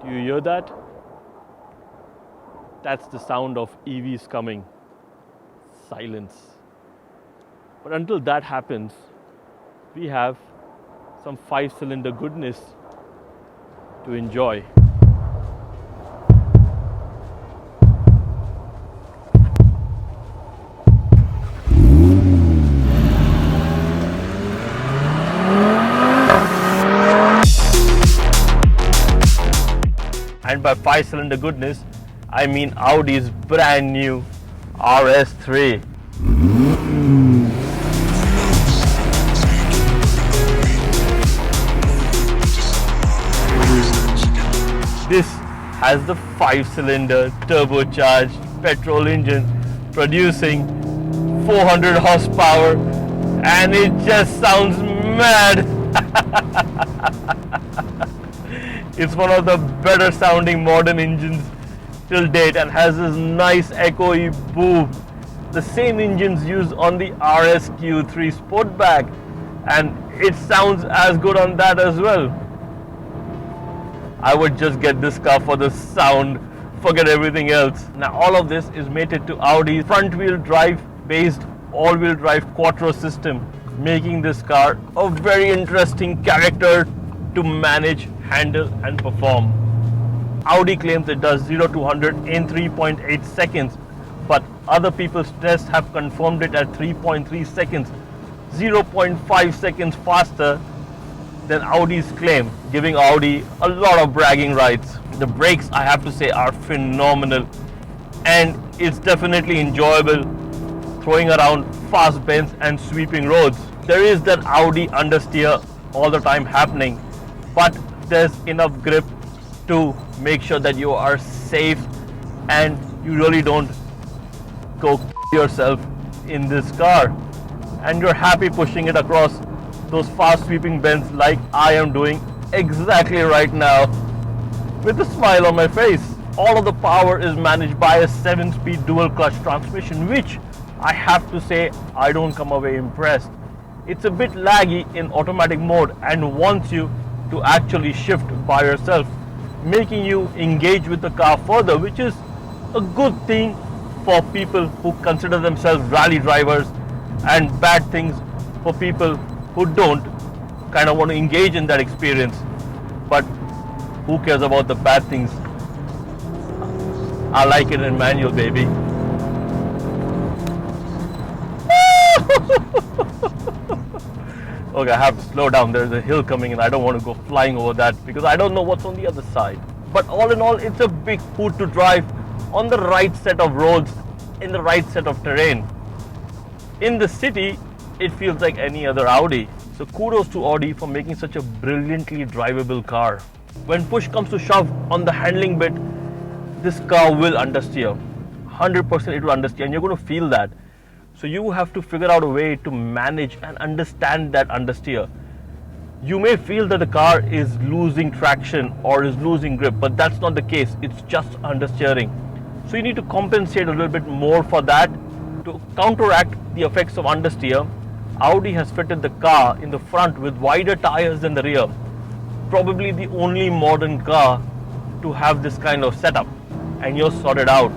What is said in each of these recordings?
Do you hear that? That's the sound of EVs coming. Silence. But until that happens, we have some 5-cylinder goodness to enjoy. And by 5-cylinder goodness, I mean Audi's brand new RS3. This has the 5-cylinder turbocharged petrol engine producing 400 horsepower, and it just sounds mad. It's one of the better sounding modern engines till date and has this nice echoey boom. The same engines used on the RSQ3 Sportback, and it sounds as good on that as well. I would just get this car for the sound, forget everything else. Now all of this is mated to Audi's front wheel drive based all-wheel drive quattro system, making this car a very interesting character to manage, handle and perform. Audi claims it does 0 to 100 in 3.8 seconds, but other people's tests have confirmed it at 3.3 seconds, 0.5 seconds faster than Audi's claim, giving Audi a lot of bragging rights. The brakes, I have to say, are phenomenal, and it's definitely enjoyable throwing around fast bends and sweeping roads. There is that Audi understeer all the time happening, but there's enough grip to make sure that you are safe and you really don't go yourself in this car, and you're happy pushing it across those fast sweeping bends like I am doing exactly right now with a smile on my face. All of the power is managed by a 7-speed dual clutch transmission, which I have to say I don't come away impressed. It's a bit laggy in automatic mode and wants you to actually shift by yourself, making you engage with the car further, which is a good thing for people who consider themselves rally drivers, and bad things for people who don't kind of want to engage in that experience. But who cares about the bad things? I like it in manual, baby. Okay, I have to slow down. There's a hill coming and I don't want to go flying over that because I don't know what's on the other side. But all in all, it's a big hoot to drive on the right set of roads, in the right set of terrain. In the city, it feels like any other Audi. So kudos to Audi for making such a brilliantly drivable car. When push comes to shove on the handling bit, this car will understeer. 100% it will understeer, and you're going to feel that. So you have to figure out a way to manage and understand that understeer. You may feel that the car is losing traction or is losing grip, but that's not the case. It's just understeering. So you need to compensate a little bit more for that. To counteract the effects of understeer, Audi has fitted the car in the front with wider tires than the rear. Probably the only modern car to have this kind of setup. And you're sorted out.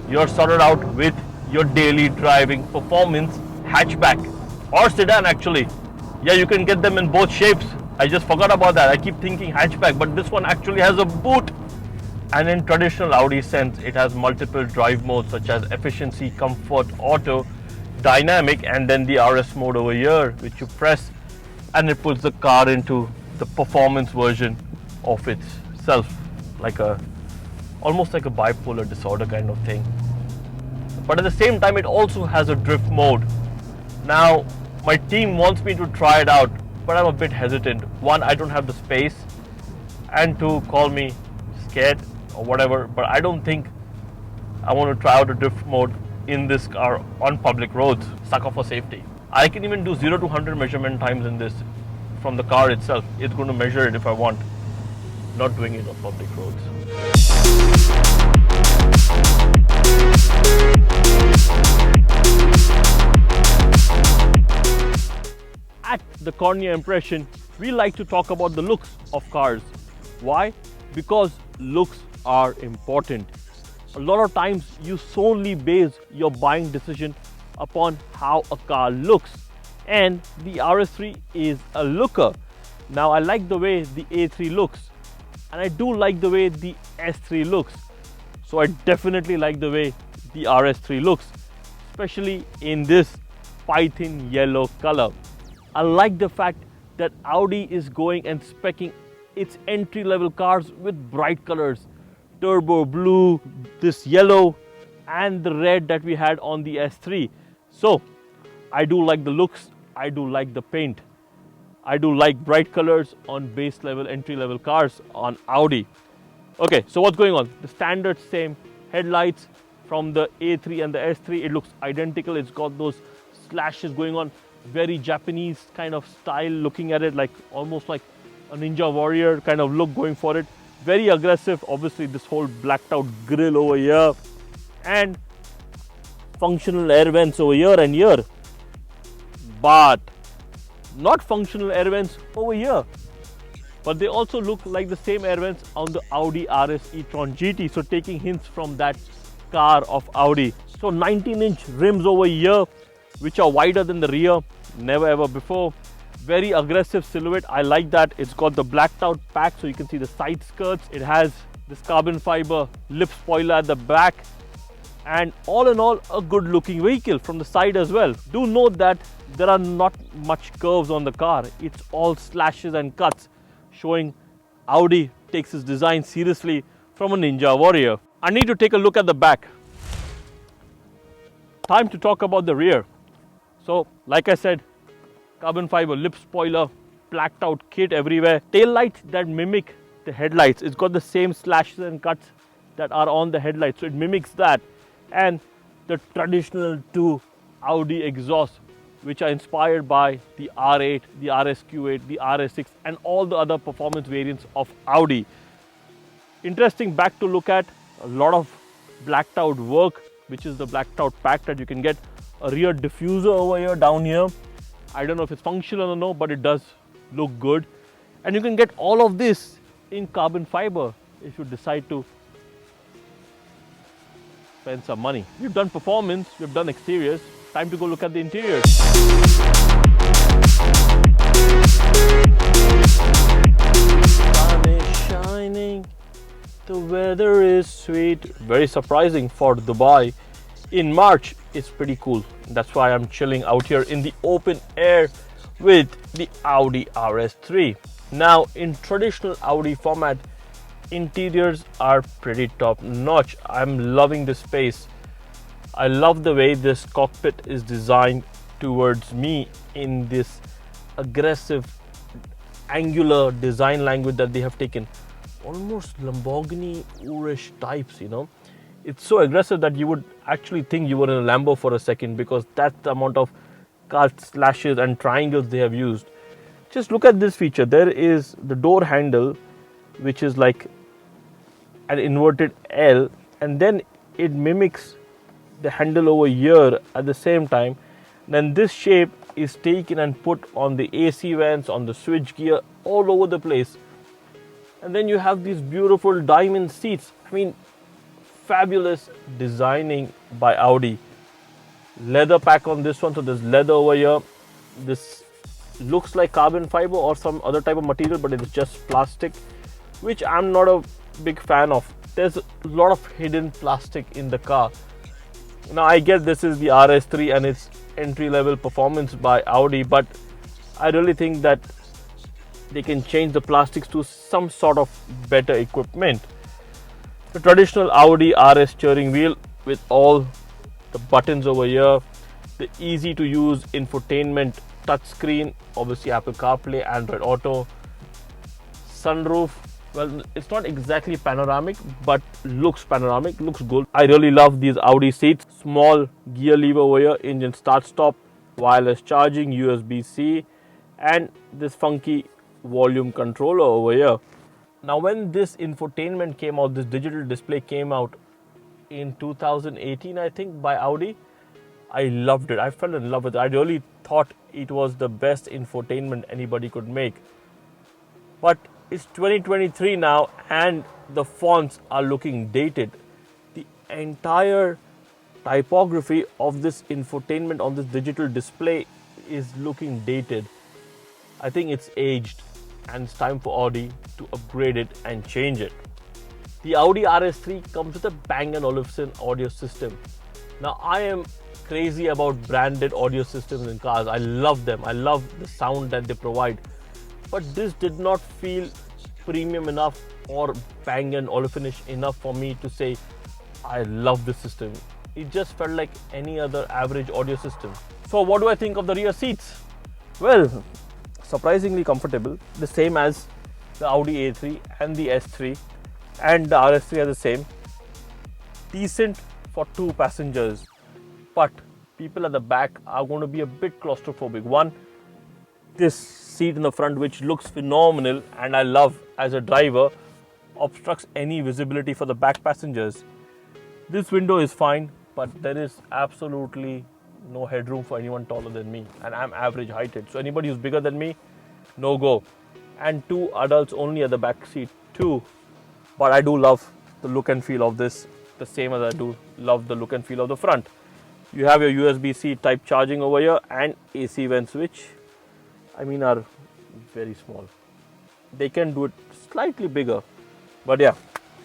You're sorted out with your daily driving performance hatchback or sedan actually. Yeah, you can get them in both shapes. I just forgot about that. I keep thinking hatchback, but this one actually has a boot. And in traditional Audi sense, it has multiple drive modes such as efficiency, comfort, auto, dynamic, and then the RS mode over here, which you press and it puts the car into the performance version of itself, like almost like a bipolar disorder kind of thing. But at the same time, it also has a drift mode. Now, my team wants me to try it out, but I'm a bit hesitant. One, I don't have the space, and two, call me scared or whatever, but I don't think I want to try out a drift mode in this car on public roads. Sucker for safety. I can even do 0 to 100 measurement times in this from the car itself. It's going to measure it if I want. Not doing it on public roads. At the Cornea Impression, we like to talk about the looks of cars. Why? because looks are important. A lot of times you solely base your buying decision upon how a car looks, and the RS3 is a looker. Now I like the way the A3 looks, and I do like the way the S3 looks, so I definitely like the way the RS3 looks, especially in this python yellow color. I like the fact that Audi is going and speccing its entry-level cars with bright colors, turbo blue, this yellow, and the red that we had on the S3. So I do like the looks, I do like the paint, I do like bright colors on base level, entry level cars on Audi. Okay, so what's going on? The standard same headlights from the A3 and the S3, it looks identical. It's got those slashes going on, very Japanese kind of style, looking at it like almost like a ninja warrior kind of look going for it. Very aggressive. Obviously this whole blacked out grille over here, and functional air vents over here and here, but not functional air vents over here. But they also look like the same air vents on the Audi RS e-tron GT, so taking hints from that car of Audi. So 19-inch rims over here, which are wider than the rear, never ever before. Very aggressive silhouette, I like that. It's got the blacked out pack, so you can see the side skirts. It has this carbon fiber lip spoiler at the back, and all in all a good looking vehicle from the side as well. Do note that there are not much curves on the car. It's all slashes and cuts, showing Audi takes its design seriously from a ninja warrior. I need to take a look at the back. Time to talk about the rear. So like I said, carbon fiber lip spoiler, blacked out kit everywhere, tail lights that mimic the headlights. It's got the same slashes and cuts that are on the headlights, so it mimics that, and the traditional two Audi exhausts, which are inspired by the R8, the RSQ8, the RS6, and all the other performance variants of Audi. Interesting back to look at, a lot of blacked out work, which is the blacked out pack that you can get. A rear diffuser over here, down here. I don't know if it's functional or no, but it does look good. And you can get all of this in carbon fiber if you decide to spend some money. We've done performance, we've done exteriors. Time to go look at the interiors. Sun is shining, the weather is sweet. Very surprising for Dubai. In March, it's pretty cool. That's why I'm chilling out here in the open air with the Audi RS3. Now, in traditional Audi format, interiors are pretty top notch. I'm loving the space. I love the way this cockpit is designed towards me in this aggressive angular design language that they have taken. Almost Lamborghini-ish types, you know. It's so aggressive that you would actually think you were in a Lambo for a second, because that's the amount of cut slashes and triangles they have used. Just look at this feature. There is the door handle, which is like an inverted L, and then it mimics the handle over here at the same time. Then this shape is taken and put on the AC vents, on the switch gear, all over the place. And then you have these beautiful diamond seats. I mean, fabulous designing by Audi. Leather pack on this one, so there's leather over here. This looks like carbon fiber or some other type of material, but it's just plastic, which I'm not a big fan of. There's a lot of hidden plastic in the car. Now I get this is the RS3 and it's entry-level performance by Audi, but I really think that they can change the plastics to some sort of better equipment. The traditional Audi RS steering wheel with all the buttons over here, the easy to use infotainment touchscreen, obviously Apple CarPlay, Android Auto, sunroof. Well, it's not exactly panoramic, but looks panoramic, looks good. I really love these Audi seats. Small gear lever over here, engine start stop, wireless charging, USB-C, and this funky volume controller over here. Now, when this infotainment came out, this digital display came out in 2018, I think, by Audi, I loved it. I fell in love with it. I really thought it was the best infotainment anybody could make. But It's 2023 now and the fonts are looking dated. The entire typography of this infotainment on this digital display is looking dated. I think it's aged and it's time for Audi to upgrade it and change it. The Audi RS3 comes with a Bang & Olufsen audio system. Now I am crazy about branded audio systems in cars. I love them. I love the sound that they provide. But this did not feel premium enough or Bang & Olufsen-ish enough for me to say I love this system. It just felt like any other average audio system. So what do I think of the rear seats? Well, surprisingly comfortable, the same as the Audi A3 and the S3, and the RS3 are the same. Decent for 2 passengers, but people at the back are going to be a bit claustrophobic. One, this seat in the front, which looks phenomenal and I love as a driver, obstructs any visibility for the back passengers. This window is fine, but there is absolutely no headroom for anyone taller than me, and I'm average heighted. So anybody who's bigger than me, no go. And 2 adults only at the back seat too. But I do love the look and feel of this, the same as I do love the look and feel of the front. You have your USB-C type charging over here and AC vents, which I mean are very small. They can do it slightly bigger, but yeah,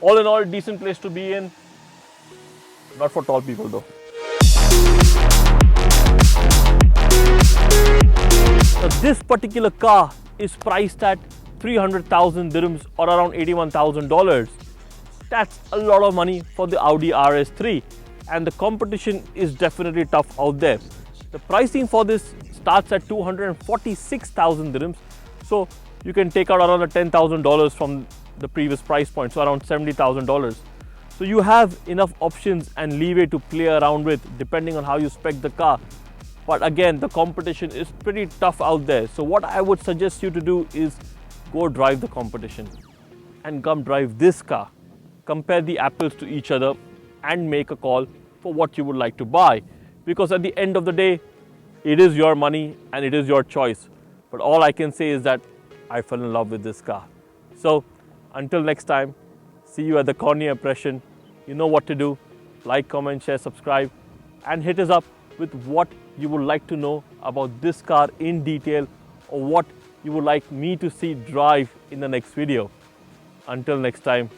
all in all, decent place to be in. Not for tall people though. So this particular car is priced at 300,000 dirhams or around $81,000. That's a lot of money for the Audi RS3, and the competition is definitely tough out there. The pricing for this starts at 246,000 dirhams, so you can take out around $10,000 from the previous price point, so around $70,000. So you have enough options and leeway to play around with depending on how you spec the car. But again, the competition is pretty tough out there. So what I would suggest you to do is go drive the competition and come drive this car. Compare the apples to each other and make a call for what you would like to buy. Because at the end of the day, it is your money and it is your choice. But all I can say is that I fell in love with this car. So until next time, see you at the Cornea impression. You know what to do. Like, comment, share, subscribe, and hit us up with what you would like to know about this car in detail, or what you would like me to see drive in the next video. Until next time.